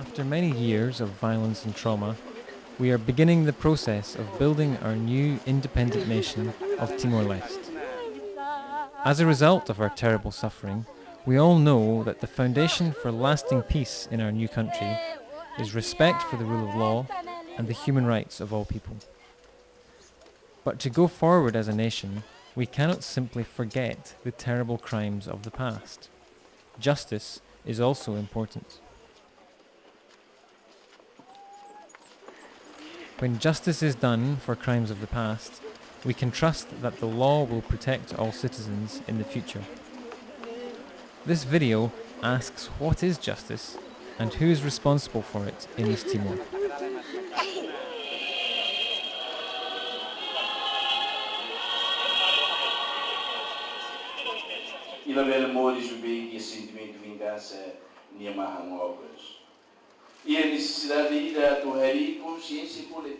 After many years of violence and trauma, we are beginning the process of building our new independent nation of Timor-Leste. As a result of our terrible suffering, we all know that the foundation for lasting peace in our new country is respect for the rule of law and the human rights of all people. But to go forward as a nation, we cannot simply forget the terrible crimes of the past. Justice is also important. When justice is done for crimes of the past, we can trust that the law will protect all citizens in the future. This video asks what is justice and who is responsible for it in East Timor.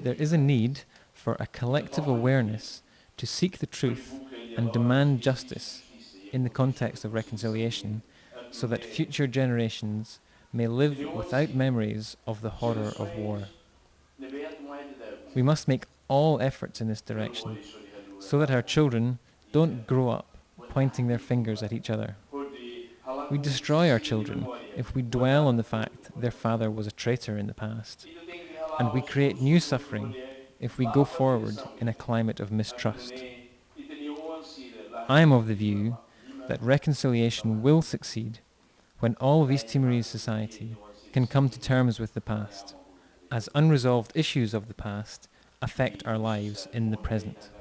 There is a need for a collective awareness to seek the truth and demand justice in the context of reconciliation so that future generations may live without memories of the horror of war. We must make all efforts in this direction so that our children don't grow up pointing their fingers at each other. We destroy our children if we dwell on the fact their father was a traitor in the past, and we create new suffering if we go forward in a climate of mistrust. I am of the view that reconciliation will succeed when all of East Timorese society can come to terms with the past, as unresolved issues of the past affect our lives in the present.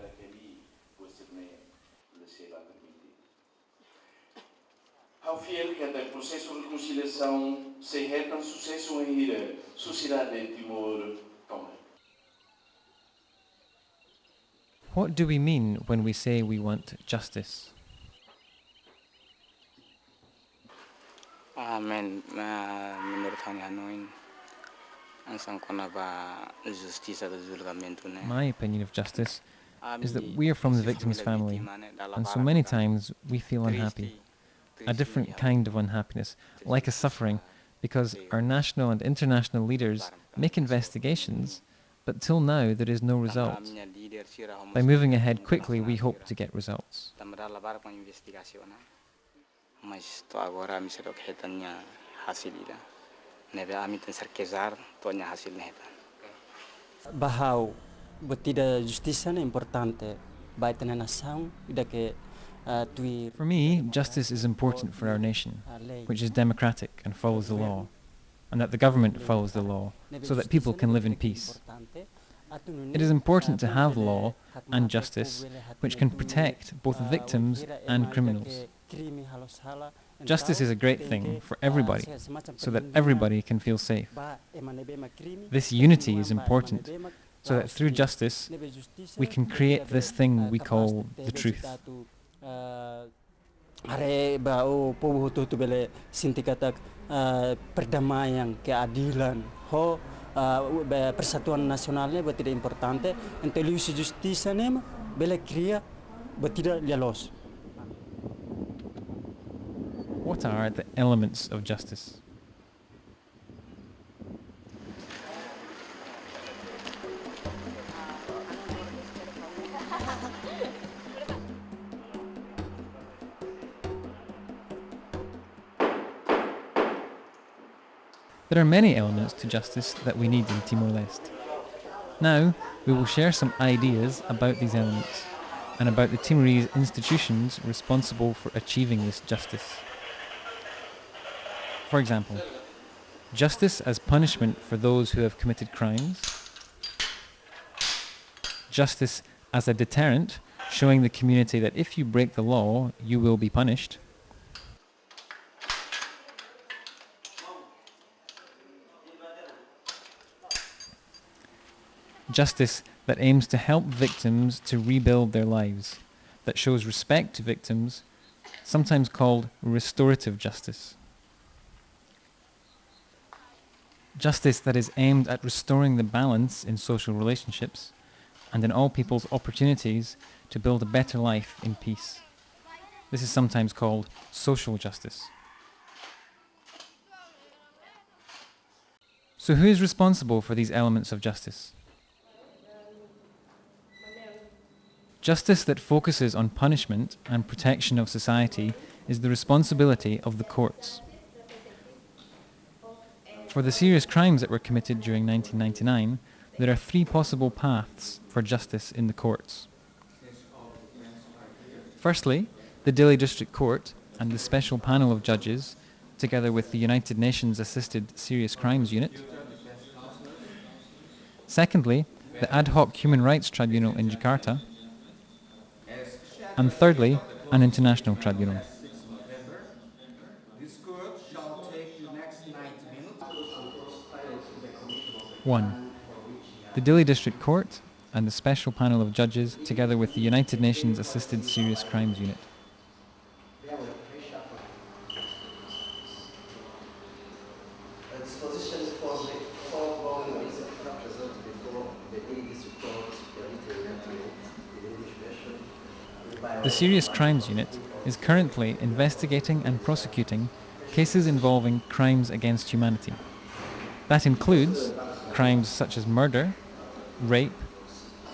How fiel que até o processo de reconciliação se reta sucesso em ir sociedade de Timor toma. What do we mean when we say we want justice? Menurut Hanoi, ansang kona ba justiça do julgamento, né? My opinion of justice is that we are from the victim's family, and so many times we feel unhappy. A different kind of unhappiness, like a suffering, because our national and international leaders make investigations, but till now there is no result. By moving ahead quickly, we hope to get results. Bahau betida justiça é importante, vai ter nação ida que For me, justice is important for our nation, which is democratic and follows the law, and that the government follows the law, so that people can live in peace. It is important to have law and justice, which can protect both victims and criminals. Justice is a great thing for everybody, so that everybody can feel safe. This unity is important, so that through justice, we can create this thing we call the truth. Are ba o povo tu bele sindikatak perdamaian keadilan ho persatuan nasionalnya buat tidak importante intelligence justiça nema bele cria buat tidak lialos. What are the elements of justice? There are many elements to justice that we need in Timor-Leste. Now, we will share some ideas about these elements and about the Timorese institutions responsible for achieving this justice. For example, justice as punishment for those who have committed crimes, justice as a deterrent, showing the community that if you break the law, you will be punished, justice that aims to help victims to rebuild their lives, that shows respect to victims, sometimes called restorative justice. Justice that is aimed at restoring the balance in social relationships and in all people's opportunities to build a better life in peace. This is sometimes called social justice. So who is responsible for these elements of justice? Justice that focuses on punishment and protection of society is the responsibility of the courts. For the serious crimes that were committed during 1999, there are three possible paths for justice in the courts. Firstly, the Dili District Court and the special panel of judges, together with the United Nations Assisted Serious Crimes Unit. Secondly, the Ad Hoc Human Rights Tribunal in Jakarta. And thirdly, an international tribunal. One, the Dili District Court and the special panel of judges, together with the United Nations Assisted Serious Crimes Unit. The Serious Crimes Unit is currently investigating and prosecuting cases involving crimes against humanity. That includes crimes such as murder, rape,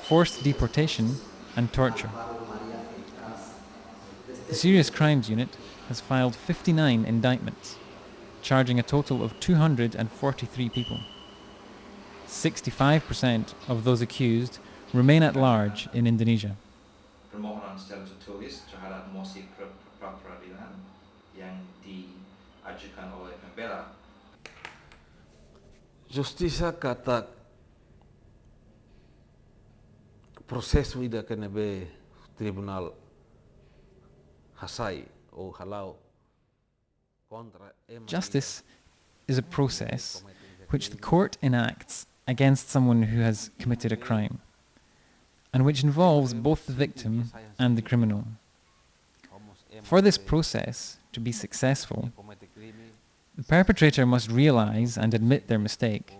forced deportation, and torture. The Serious Crimes Unit has filed 59 indictments, charging a total of 243 people. 65% of those accused remain at large in Indonesia. Permohonan secara tertulis terhadap mosi pra-peradilan yang diajukan oleh pembela. Justiça kata proseso ida kena be tribunal hasai ou halau contra. Justice is a process which the court enacts against someone who has committed a crime, and which involves both the victim and the criminal. For this process to be successful, the perpetrator must realize and admit their mistake,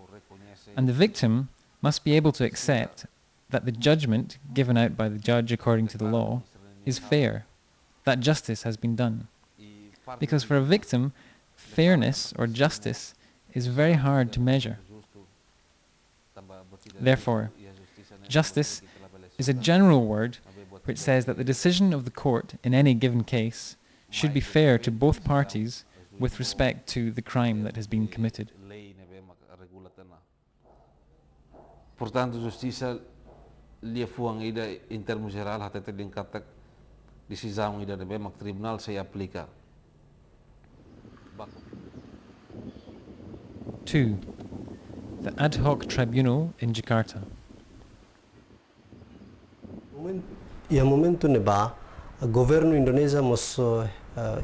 and the victim must be able to accept that the judgment given out by the judge according to the law is fair, that justice has been done. Because for a victim, fairness or justice is very hard to measure. Therefore, justice is a general word which says that the decision of the court in any given case should be fair to both parties with respect to the crime that has been committed. Portanto, justiça lia fuang ida in termos geral até terdenkatak decisão ida de mak tribunal se aplica. 2. The Ad Hoc Tribunal in Jakarta. Momento neba, governo Indonesia mosso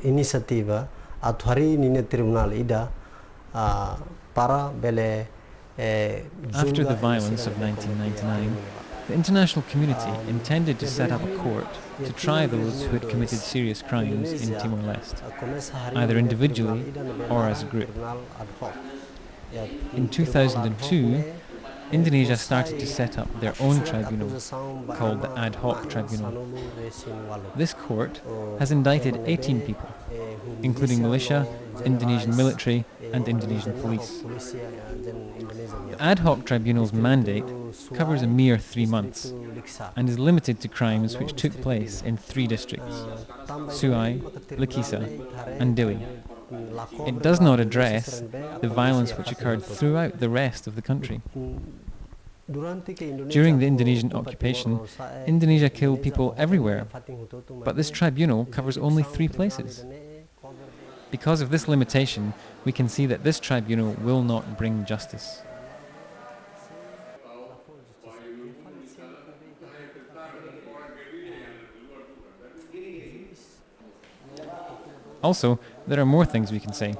inisiativa atuari nine tribunal ida para bele. After the violence of 1999, the international community intended to set up a court to try those who had committed serious crimes in Timor-Leste, either individually or as a group. In 2002, Indonesia started to set up their own tribunal, called the Ad Hoc Tribunal. This court has indicted 18 people, including militia, Indonesian military, and Indonesian police. The Ad Hoc Tribunal's mandate covers a mere 3 months and is limited to crimes which took place in 3 districts: Suai, Lekisa, and Dili. It does not address the violence which occurred throughout the rest of the country. During the Indonesian occupation, Indonesia killed people everywhere, but this tribunal covers only 3 places. Because of this limitation, we can see that this tribunal will not bring justice. Also, there are more things we can say.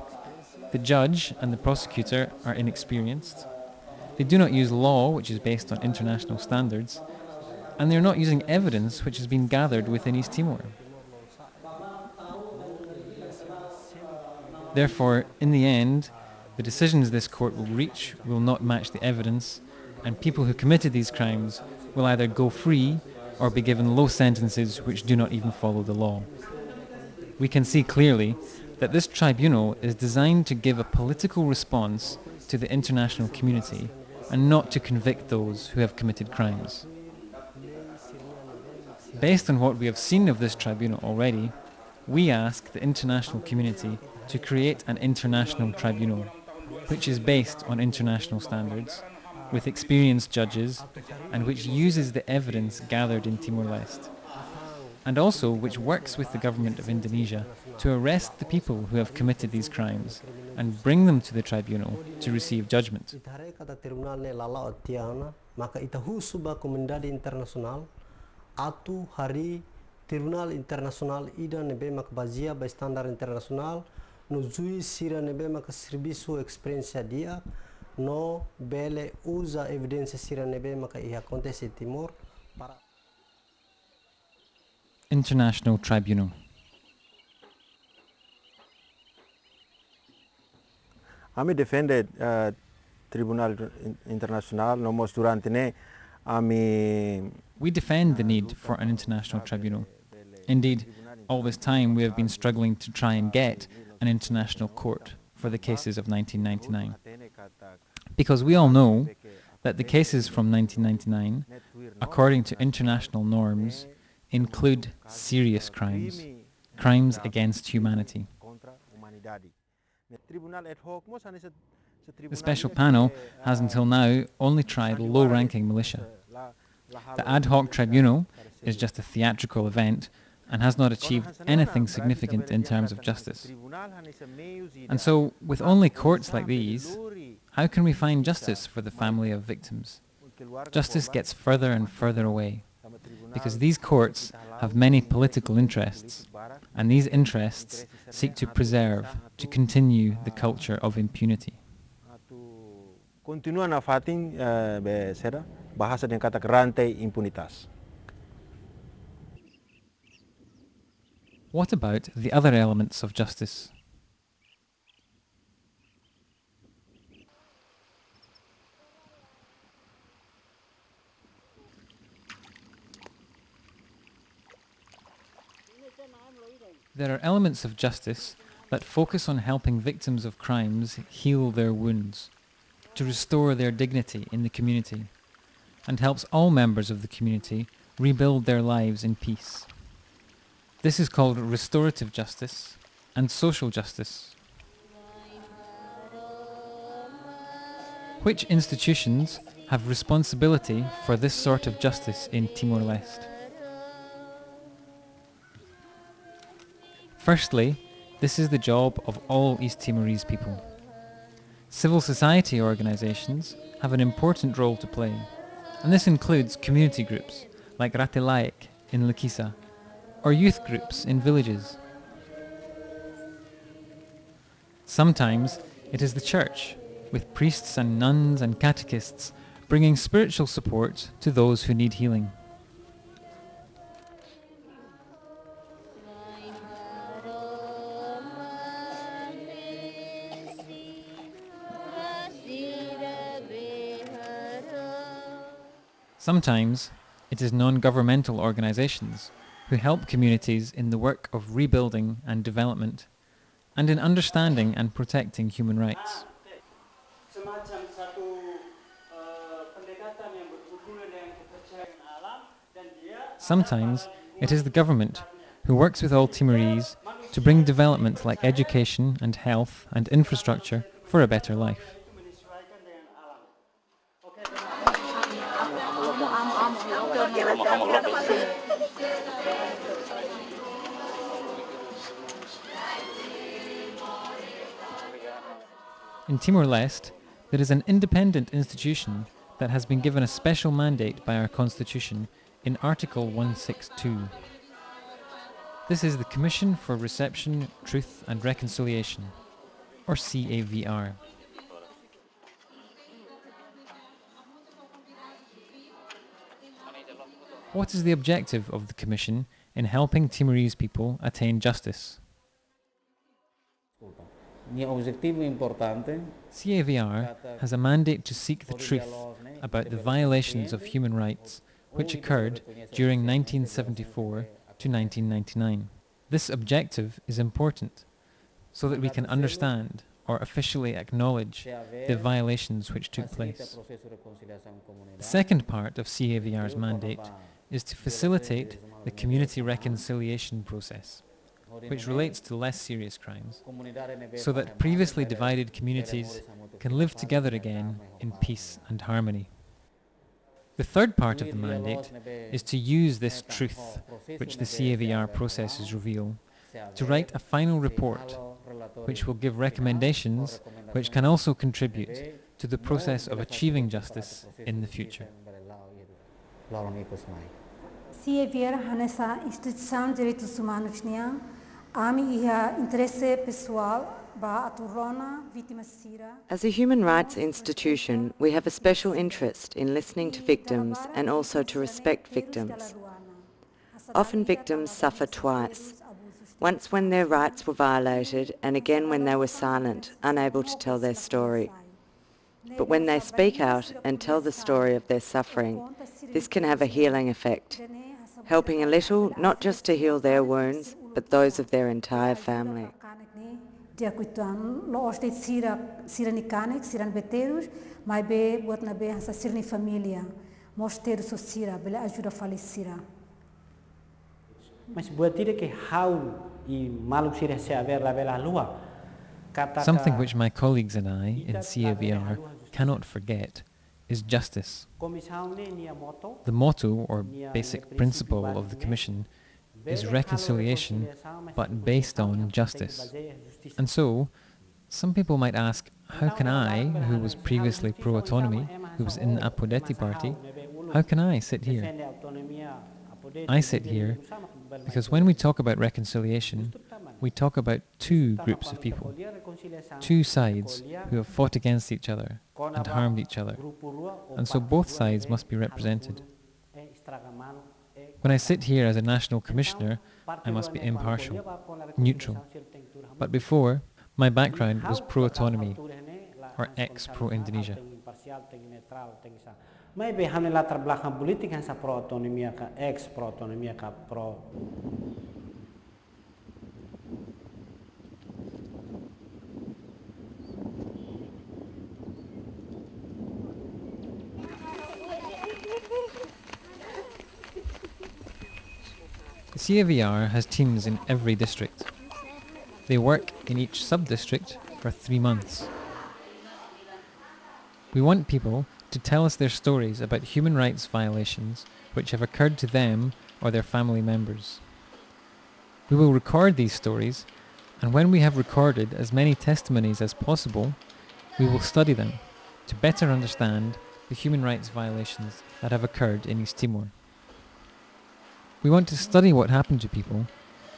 The judge and the prosecutor are inexperienced. They do not use law which is based on international standards, and they are not using evidence which has been gathered within East Timor. Therefore, in the end, the decisions this court will reach will not match the evidence, and people who committed these crimes will either go free or be given low sentences which do not even follow the law. We can see clearly that this tribunal is designed to give a political response to the international community and not to convict those who have committed crimes. Based on what we have seen of this tribunal already, we ask the international community to create an international tribunal, which is based on international standards, with experienced judges, and which uses the evidence gathered in Timor-Leste, and also which works with the government of Indonesia to arrest the people who have committed these crimes and bring them to the tribunal to receive judgment. Maka ita husuba komendadi internasional atu hari Tribunal Internasional ida nebe mak bazia by standar internasional no juiz sira nebe mak serviço experiência dia no bele usa evidência sira nebe mak ia acontece Timor para International Tribunal. Kami defende Tribunal Internasional nomos durante ne ami. We defend the need for an international tribunal. Indeed, all this time we have been struggling to try and get an international court for the cases of 1999. Because we all know that the cases from 1999, according to international norms, include serious crimes, crimes against humanity. The special panel has until now only tried low-ranking militia. The ad hoc tribunal is just a theatrical event and has not achieved anything significant in terms of justice. And so, with only courts like these, how can we find justice for the family of victims? Justice gets further and further away, because these courts have many political interests, and these interests seek to preserve, to continue the culture of impunity. Continua na fatin bahasa yang kata rantai impunitas. What about the other elements of justice? There are elements of justice that focus on helping victims of crimes heal their wounds, to restore their dignity in the community, and helps all members of the community rebuild their lives in peace. This is called restorative justice and social justice. Which institutions have responsibility for this sort of justice in Timor-Leste? Firstly, this is the job of all East Timorese people. Civil society organisations have an important role to play, and this includes community groups like Ratelaik in Lekisa, or youth groups in villages. Sometimes it is the church, with priests and nuns and catechists bringing spiritual support to those who need healing. Sometimes it is non-governmental organisations who help communities in the work of rebuilding and development, and in understanding and protecting human rights. Sometimes it is the government who works with all Timorese to bring development like education and health and infrastructure for a better life. In Timor-Leste, there is an independent institution that has been given a special mandate by our constitution in Article 162. This is the Commission for Reception, Truth and Reconciliation, or CAVR. What is the objective of the Commission in helping Timorese people attain justice? CAVR has a mandate to seek the truth about the violations of human rights which occurred during 1974 to 1999. This objective is important so that we can understand or officially acknowledge the violations which took place. The second part of CAVR's mandate is to facilitate the community reconciliation process, which relates to less serious crimes, so that previously divided communities can live together again in peace and harmony. The third part of the mandate is to use this truth, which the CAVR processes reveal, to write a final report, which will give recommendations which can also contribute to the process of achieving justice in the future. CAVR hanessa instituição de direitos humanos nia, ami ia interesse pessoal ba aturona vítimas sira. As a human rights institution, we have a special interest in listening to victims and also to respect victims. Often victims suffer twice, once when their rights were violated and again when they were silent, unable to tell their story. But when they speak out and tell the story of their suffering, this can have a healing effect, helping a little not just to heal their wounds, but those of their entire family. Something which my colleagues and I in CAVR cannot forget is justice. The motto or basic principle of the Commission is reconciliation, but based on justice. And so, some people might ask, how can I, who was previously pro-autonomy, who was in the Apodetti party, how can I sit here? I sit here because when we talk about reconciliation, we talk about two groups of people, two sides who have fought against each other and harmed each other, and so both sides must be represented. When I sit here as a National Commissioner, I must be impartial, neutral. But before, my background was pro-autonomy, or ex-pro-Indonesia. Maybe kami latar belakang politik yang sa pro-autonomia ka ex-pro-autonomia ka pro. The CAVR has teams in every district. They work in each sub-district for 3 months. We want people to tell us their stories about human rights violations which have occurred to them or their family members. We will record these stories, and when we have recorded as many testimonies as possible, we will study them to better understand the human rights violations that have occurred in East Timor. We want to study what happened to people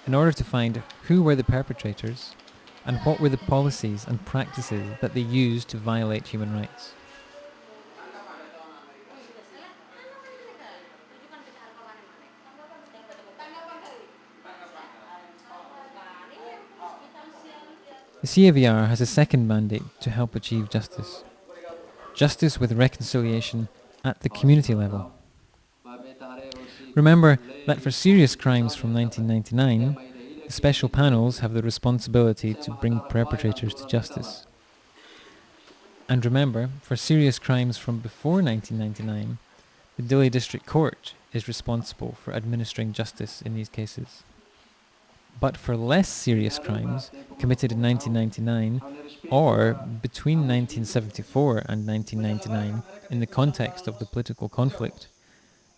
in order to find who were the perpetrators and what were the policies and practices that they used to violate human rights. The CAVR has a second mandate to help achieve justice. Justice with reconciliation at the community level. Remember that for serious crimes from 1999, the special panels have the responsibility to bring perpetrators to justice. And remember, for serious crimes from before 1999, the Dili District Court is responsible for administering justice in these cases. But for less serious crimes committed in 1999 or between 1974 and 1999 in the context of the political conflict,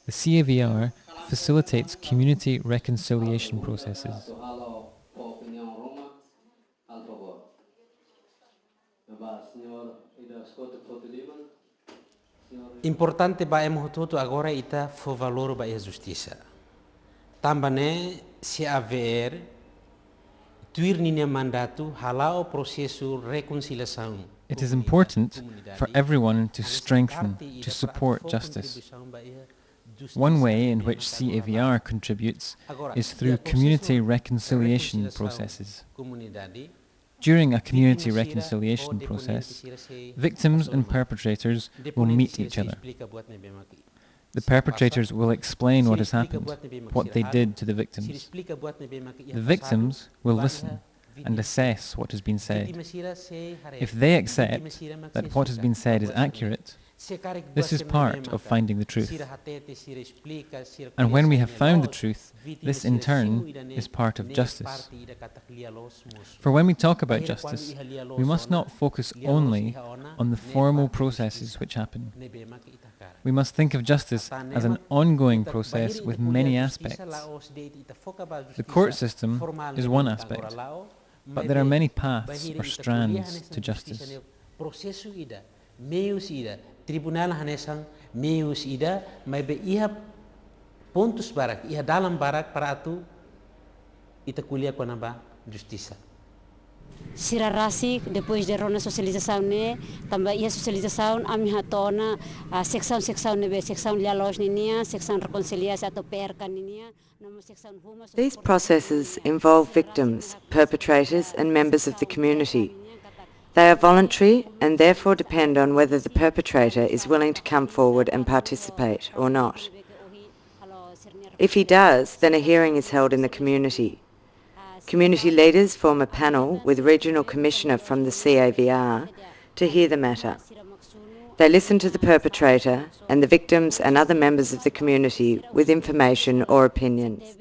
the CAVR facilitates community reconciliation processes. Importante ba emotuto agora ita fo valor ba a justiça. Tambane CAVR tuir nina mandato halao processo reconciliação. It is important for everyone to strengthen, to support justice. One way in which CAVR contributes is through community reconciliation processes. During a community reconciliation process, victims and perpetrators will meet each other. The perpetrators will explain what has happened, what they did to the victims. The victims will listen and assess what has been said. If they accept that what has been said is accurate, this is part of finding the truth. And when we have found the truth, this in turn is part of justice. For when we talk about justice, we must not focus only on the formal processes which happen. We must think of justice as an ongoing process with many aspects. The court system is one aspect, but there are many paths or strands to justice. Tribunal hanesang meus ida may be iha pontos barak iha dalam barak para atu ita kuliah ko na ba justiça. Sirarasi depois de rona socialização ne também ia socialização ami hatona secção nebe secção lialos ninia secção reconciliação ato perca ninia. These processes involve victims, perpetrators and members of the community. They are voluntary and therefore depend on whether the perpetrator is willing to come forward and participate or not. If he does, then a hearing is held in the community. Community leaders form a panel with Regional Commissioner from the CAVR to hear the matter. They listen to the perpetrator and the victims and other members of the community with information or opinions.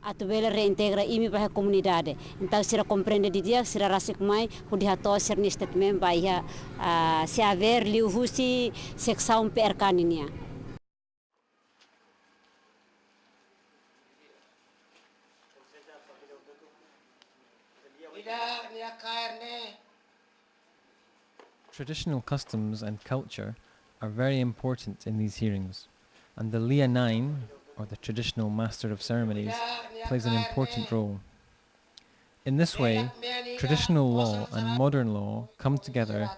Atuela reintegra imi para a comunidade. Então, se compreende de dia, se rasik mai, o dia to ser neste também vai se haver liu husi secção percaninia. Traditional customs and culture are very important in these hearings, and the Lia 9, or the traditional master of ceremonies, plays an important role. In this way, traditional law and modern law come together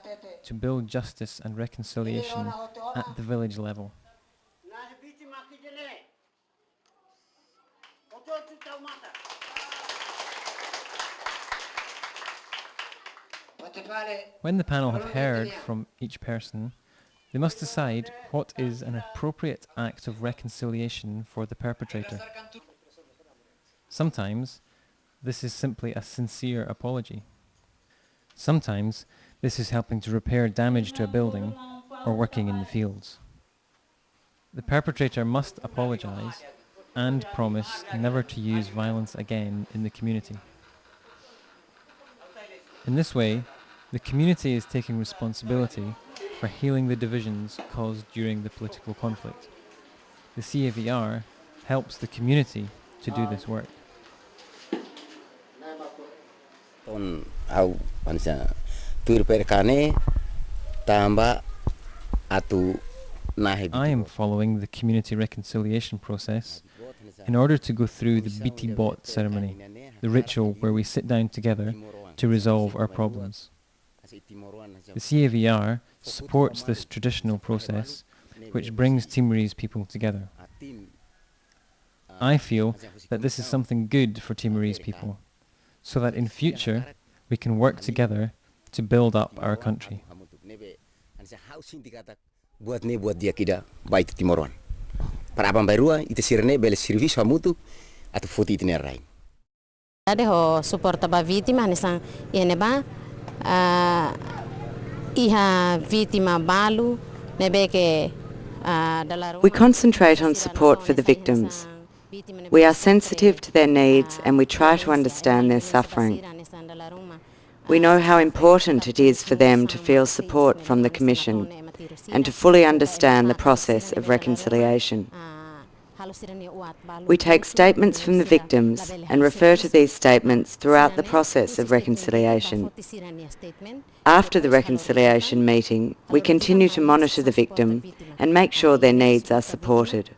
to build justice and reconciliation at the village level. When the panel have heard from each person, they must decide what is an appropriate act of reconciliation for the perpetrator. Sometimes this is simply a sincere apology. Sometimes this is helping to repair damage to a building or working in the fields. The perpetrator must apologize and promise never to use violence again in the community. In this way, the community is taking responsibility for healing the divisions caused during the political conflict. The CAVR helps the community to do this work. I am following the community reconciliation process in order to go through the Biti Bot ceremony, the ritual where we sit down together to resolve our problems. The CAVR supports this traditional process which brings Timorese people together. I feel that this is something good for Timorese people, so that in future we can work together to build up our country. Buat dia kida baik Timoron. Para abang bairua ite sirne bele serviço a mutu atu foti itinerai. Ade ho suporta ba vítima nesang iene ba iha vítima balu nebe ke We concentrate on support for the victims. We are sensitive to their needs and we try to understand their suffering. We know how important it is for them to feel support from the Commission and to fully understand the process of reconciliation. We take statements from the victims and refer to these statements throughout the process of reconciliation. After the reconciliation meeting, we continue to monitor the victim and make sure their needs are supported.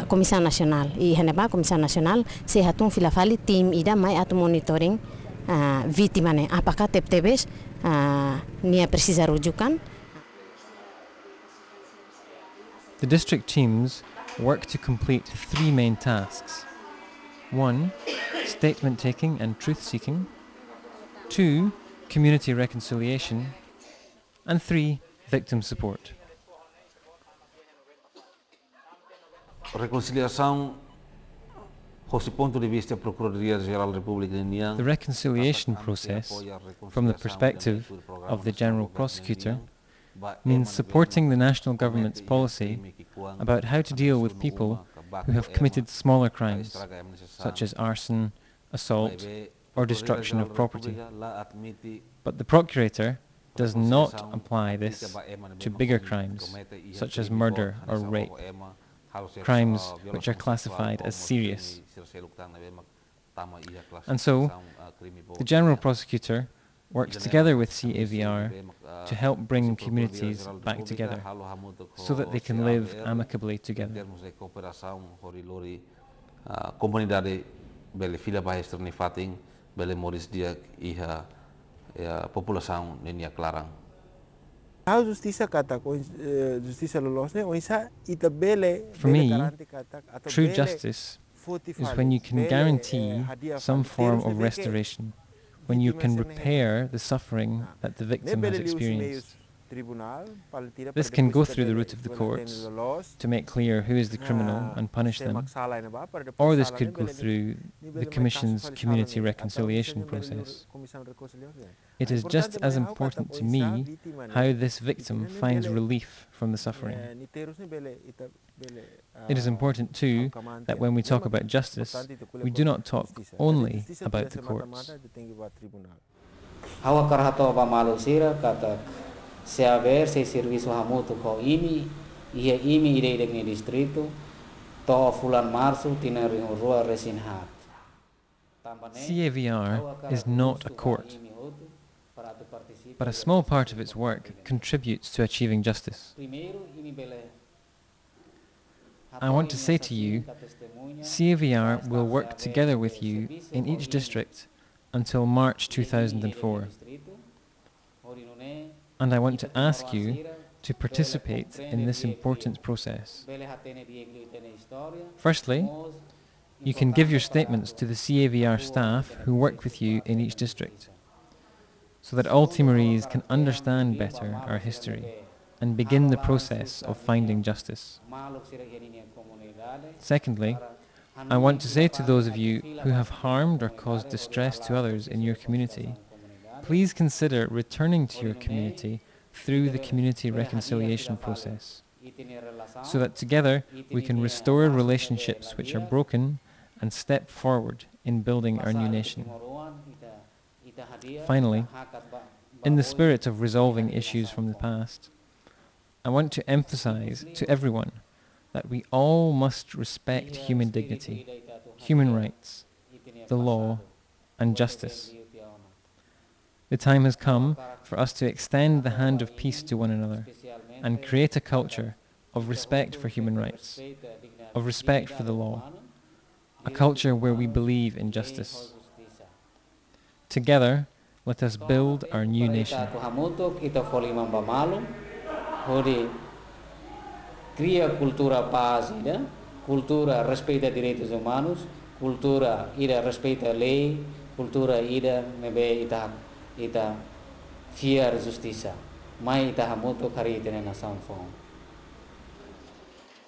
Komisi Nasional, Komisi Nasional, sehatun filafali tim ida mai atu monitoring vítima ne. Apakah tebes nia precisa rujukan? The district teams work to complete 3 main tasks. 1. Statement taking and truth seeking. 2. Community reconciliation. And 3. Victim support. reconciliação, do ponto de vista da Procuradoria-Geral da República da União, The reconciliation process, from the perspective of the General Prosecutor, means supporting the national government's policy about how to deal with people who have committed smaller crimes, such as arson, assault, or destruction of property. But the Procurator does not apply this to bigger crimes, such as murder or rape, crimes which are classified as serious. And so, the General Prosecutor works together with CAVR to help bring communities back together, so that they can live amicably together. Comunidade bele fila bahas ternifating bele moris dia iha população nenia clarang. How justiça kata justiça lolosne oisa ita bele. For me, true justice is when you can guarantee some form of restoration, when you can repair the suffering that the victim has experienced. This can go through the route of the courts to make clear who is the criminal and punish them, or this could go through the Commission's community reconciliation process. It is just as important to me how this victim finds relief from the suffering. It is important too that when we talk about justice, we do not talk only about the courts. Se haver se serviço hamuto ko imi ide de distrito to fulan março tina rua resinhat. CAVR is not a court, but a small part of its work contributes to achieving justice. I want to say to you, CAVR will work together with you in each district until March 2004. And I want to ask you to participate in this important process. Firstly, you can give your statements to the CAVR staff who work with you in each district, so that all Timorese can understand better our history and begin the process of finding justice. Secondly, I want to say to those of you who have harmed or caused distress to others in your community, please consider returning to your community through the community reconciliation process, so that together we can restore relationships which are broken and step forward in building our new nation. Finally, in the spirit of resolving issues from the past, I want to emphasize to everyone that we all must respect human dignity, human rights, the law, and justice. The time has come for us to extend the hand of peace to one another and create a culture of respect for human rights, of respect for the law, a culture where we believe in justice. Together, let us build our new nation. Cria cultura paz, cultura respeita direitos humanos, cultura ida respeita a lei, cultura ida mebe ita fiar justiça, mai ita hamuto kari tene nação fom.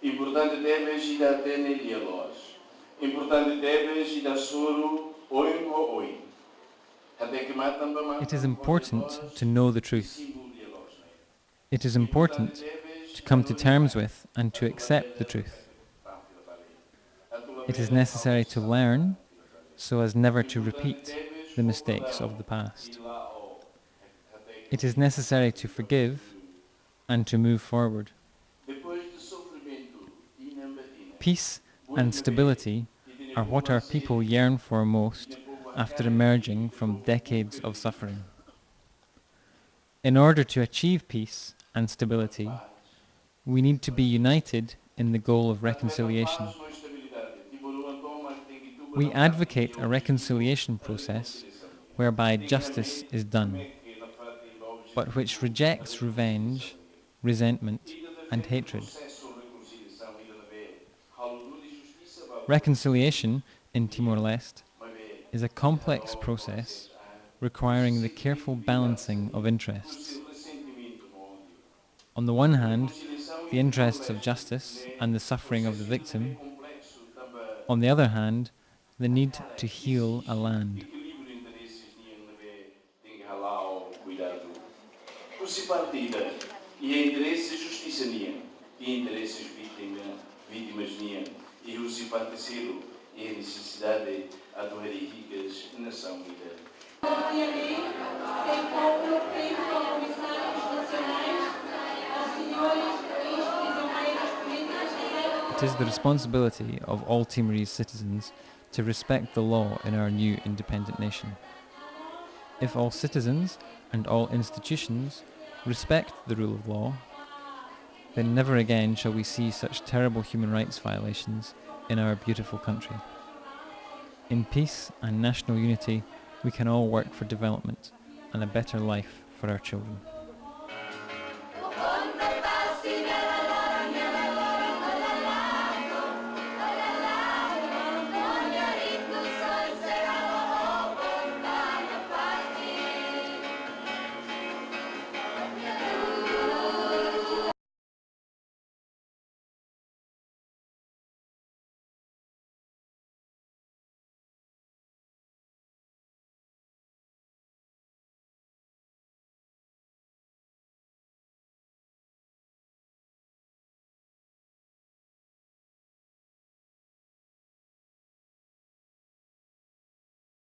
Importante deve ida tene dialog. Importante deve ida suru oingo oi. It is important to know the truth. It is important to come to terms with and to accept the truth. It is necessary to learn so as never to repeat the mistakes of the past. It is necessary to forgive and to move forward. Peace and stability are what our people yearn for most after emerging from decades of suffering. In order to achieve peace and stability, we need to be united in the goal of reconciliation. We advocate a reconciliation process whereby justice is done, but which rejects revenge, resentment, and hatred. Reconciliation in Timor-Leste is a complex process requiring the careful balancing of interests. On the one hand, the interests of justice and the suffering of the victim. On the other hand, the need to heal a land. It is the responsibility of all Timorese citizens to respect the law in our new independent nation. If all citizens and all institutions respect the rule of law, then never again shall we see such terrible human rights violations in our beautiful country. In peace and national unity, we can all work for development and a better life for our children.